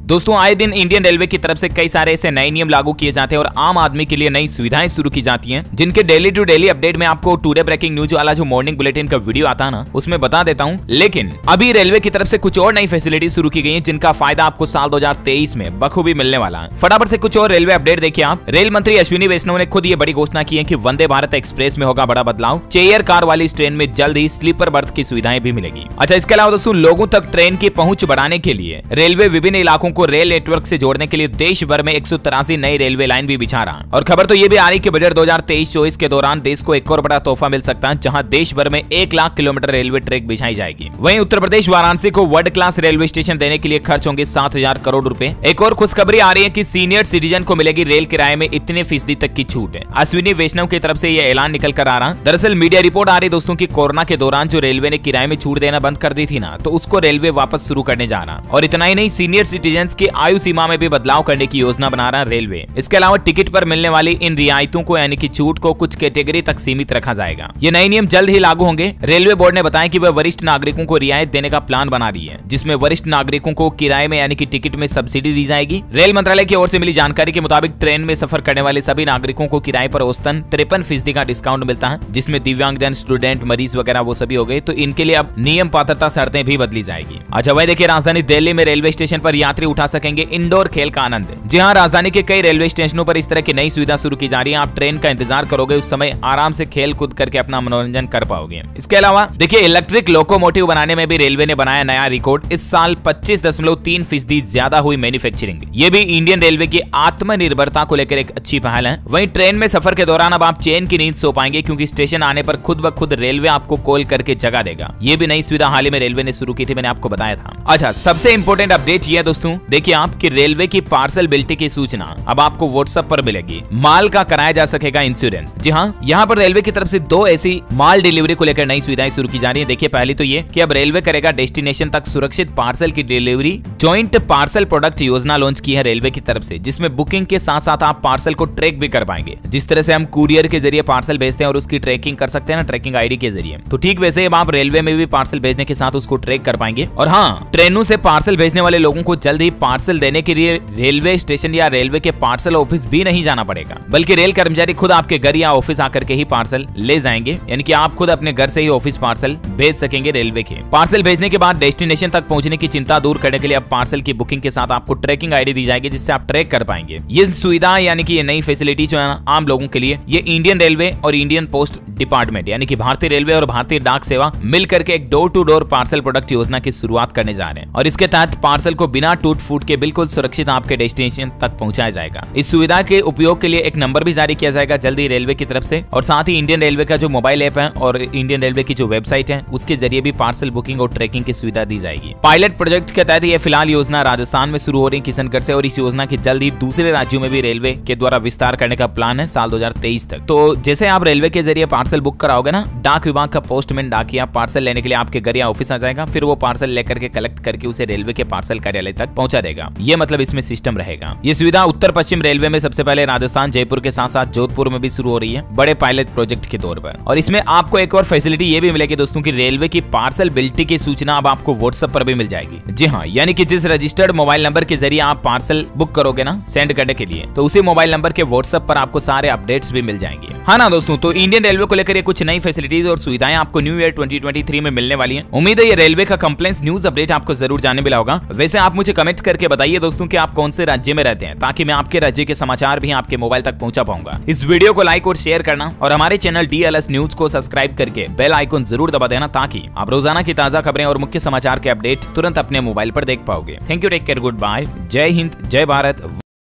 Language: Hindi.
दोस्तों आए दिन इंडियन रेलवे की तरफ से कई सारे ऐसे नए नियम लागू किए जाते हैं और आम आदमी के लिए नई सुविधाएं शुरू की जाती हैं, जिनके डेली टू डेली अपडेट में आपको टुडे ब्रेकिंग न्यूज वाला जो मॉर्निंग बुलेटिन का वीडियो आता है ना, उसमें बता देता हूं। लेकिन अभी रेलवे की तरफ से कुछ और नई फैसिलिटी शुरू की गई है, जिनका फायदा आपको साल 2023 में बखूबी मिलने वाला है। फटाफट से कुछ और रेलवे अपडेट देखिए आप। रेल मंत्री अश्विनी वैष्णव ने खुद ये बड़ी घोषणा की है कि वंदे भारत एक्सप्रेस में होगा बड़ा बदलाव। चेयर कार वाली इस ट्रेन में जल्द ही स्लीपर बर्थ की सुविधाएं भी मिलेगी। अच्छा, इसके अलावा दोस्तों लोगों तक ट्रेन की पहुंच बढ़ाने के लिए रेलवे विभिन्न इलाकों को रेल नेटवर्क से जोड़ने के लिए देश भर में 183 नई रेलवे लाइन भी बिछा रहा है। और खबर तो ये भी आ रही कि बजट 2023-24 के दौरान देश को एक और बड़ा तोहफा मिल सकता है, जहां देश भर में 1 लाख किलोमीटर रेलवे ट्रैक बिछाई जाएगी। वहीं उत्तर प्रदेश वाराणसी को वर्ल्ड क्लास रेलवे स्टेशन देने के लिए खर्च होंगे 7,000 करोड़ रुपए। एक और खुशखबरी आ रही है कि सीनियर सिटीजन को मिलेगी रेल किराए में इतने फीसदी तक की छूट है। अश्विनी वैष्णव की तरफ से यह ऐलान निकल कर आ रहा। दरअसल मीडिया रिपोर्ट आ रही दोस्तों की कोरोना के दौरान जो रेलवे ने किराए में छूट देना बंद कर दी थी ना, तो उसको रेलवे वापस शुरू करने जा रहा। और इतना ही नहीं, सीनियर सिटीजन की आयु सीमा में भी बदलाव करने की योजना बना रहा रेलवे। इसके अलावा टिकट पर मिलने वाली इन रियायतों को यानी कि छूट को कुछ कैटेगरी तक सीमित रखा जाएगा। ये नए नियम जल्द ही लागू होंगे। रेलवे बोर्ड ने बताया कि वह वरिष्ठ नागरिकों को रियायत देने का प्लान बना रही है, जिसमें वरिष्ठ नागरिकों को किराए में यानी कि टिकट में सब्सिडी दी जाएगी। रेल मंत्रालय की ओर से मिली जानकारी के मुताबिक ट्रेन में सफर करने वाले सभी नागरिकों को किराए पर औसतन 53% का डिस्काउंट मिलता है, जिसमें दिव्यांगजन, स्टूडेंट, मरीज वगैरह वो सभी हो गए। तो इनके लिए अब नियम पात्रता शर्तें भी बदली जाएगी। अच्छा, वही देखिए राजधानी दिल्ली में रेलवे स्टेशन पर यात्री उठा सकेंगे इंडोर खेल का आनंद। जी हाँ, राजधानी के कई रेलवे स्टेशनों पर इस तरह की नई सुविधा शुरू की जा रही है। आप ट्रेन का इंतजार करोगे, उस समय आराम से खेल कूद करके अपना मनोरंजन कर पाओगे। इसके अलावा देखिए इलेक्ट्रिक लोकोमोटिव बनाने में भी रेलवे ने बनाया नया रिकॉर्ड। इस साल 25.3% ज्यादा हुई मैन्युफैक्चरिंग। ये भी इंडियन रेलवे की आत्मनिर्भरता को लेकर एक अच्छी पहल है। वहीं ट्रेन में सफर के दौरान अब आप चैन की नींद सो पाएंगे, क्योंकि स्टेशन आने पर खुद ब खुद रेलवे आपको कॉल करके जगा देगा। ये भी नई सुविधा हाल ही में रेलवे ने शुरू की थी, मैंने आपको बताया था। अच्छा, सबसे इंपॉर्टेंट अपडेट ये है दोस्तों, देखिए आपकी रेलवे की पार्सल बिलिटी की सूचना अब आपको व्हाट्सएप पर मिलेगी। माल का कराया जा सकेगा इंश्योरेंस। जी हाँ, यहाँ पर रेलवे की तरफ से 2 ऐसी माल डिलीवरी को लेकर नई सुविधाएं शुरू की जा रही है। देखिए पहली तो ये कि अब रेलवे करेगा डेस्टिनेशन तक सुरक्षित पार्सल की डिलीवरी। जॉइंट पार्सल प्रोडक्ट योजना लॉन्च की है रेलवे की तरफ से, जिसमें बुकिंग के साथ साथ आप पार्सल को ट्रैक भी कर पाएंगे। जिस तरह से हम कुरियर के जरिए पार्सल भेजते हैं और उसकी ट्रैकिंग कर सकते हैं ना, ट्रैकिंग आईडी के जरिए, तो ठीक वैसे अब आप रेलवे में भी पार्सल भेजने के साथ उसको ट्रैक कर पाएंगे। और हाँ, ट्रेनों से पार्सल भेजने वाले लोगों को जल्द ही पार्सल देने के लिए रेलवे स्टेशन या रेलवे के पार्सल ऑफिस भी नहीं जाना पड़ेगा, बल्कि रेल कर्मचारी खुद आपके घर या ऑफिस आकर के ही पार्सल ले जाएंगे। यानी कि आप खुद अपने घर से ही ऑफिस पार्सल भेज सकेंगे रेलवे के। पार्सल भेजने के बाद डेस्टिनेशन तक पहुंचने की चिंता दूर करने के लिए अब पार्सल की बुकिंग के साथ आपको ट्रैकिंग आईडी दी जाएगी, जिससे आप ट्रैक कर पाएंगे। ये सुविधा यानी कि ये नई फैसिलिटी जो है आम लोगों के लिए, ये इंडियन रेलवे और इंडियन पोस्ट डिपार्टमेंट यानी कि भारतीय रेलवे और भारतीय डाक सेवा मिलकर के एक door to door parcel product योजना की शुरुआत करने जा रहे हैं। और इसके तहत पार्सल को बिना टूट फूट के बिल्कुल सुरक्षित आपके डेस्टिनेशन तक पहुंचाया जाएगा। इस सुविधा के उपयोग के लिए एक नंबर भी जारी किया जाएगा जल्दी रेलवे की तरफ से। और साथ ही इंडियन रेलवे का जो मोबाइल ऐप है और इंडियन रेलवे की जो वेबसाइट है, उसके जरिए भी पार्सल बुकिंग और ट्रैकिंग की सुविधा दी जाएगी। पायलट प्रोजेक्ट के तहत ये फिलहाल योजना राजस्थान में शुरू हो रही है, किशनगढ़ से, और इस योजना की जल्द ही दूसरे राज्यों में भी रेलवे के द्वारा विस्तार करने का प्लान है साल 2023 तक। तो जैसे आप रेलवे के जरिए पार्सल बुक कराओगे ना, डाक विभाग का पोस्टमैन डाकिया पार्सल लेने के लिए आपके घर या ऑफिस आ जाएगा। फिर वो पार्सल लेकर के कलेक्ट करके उसे रेलवे के पार्सल कार्यालय तक पहुंचा देगा। ये मतलब इसमें सिस्टम रहेगा। ये सुविधा उत्तर पश्चिम रेलवे में सबसे पहले राजस्थान, जयपुर के साथ साथ जोधपुर में भी शुरू हो रही है, बड़े पायलट प्रोजेक्ट के तौर पर। और इसमें आपको एक और फैसिलिटी ये भी मिलेगी दोस्तों की रेलवे की पार्सल बिलिटी की सूचना अब आपको व्हाट्सएप पर भी मिल जाएगी। जी हाँ, यानी कि जिस रजिस्टर्ड मोबाइल नंबर के जरिए आप पार्सल बुक करोगे ना सेंड करने के लिए, तो उसी मोबाइल नंबर के व्हाट्सएप पर आपको सारे अपडेट्स भी मिल जाएंगे। हाँ ना दोस्तों, तो इंडियन रेलवे को लेकर ये कुछ नई फैसिलिटीज और सुविधाएं आपको न्यू ईयर 2023 में मिलने वाली हैं। उम्मीद है ये रेलवे का कंप्लेंट्स न्यूज अपडेट आपको जरूर जानने मिला होगा। वैसे आप मुझे कमेंट करके बताइए दोस्तों कि आप कौन से राज्य में रहते हैं, ताकि मैं आपके राज्य के समाचार भी आपके मोबाइल तक पहुंचा पाऊंगा। इस वीडियो को लाइक और शेयर करना और हमारे चैनल DLS न्यूज को सब्सक्राइब करके बेल आइकन जरूर दबा देना, ताकि आप रोजाना की ताजा खबरें और मुख्य समाचार के अपडेट तुरंत अपने मोबाइल पर देख पाओगे। Thank you, take care, good bye, जय हिंद, जय भारत।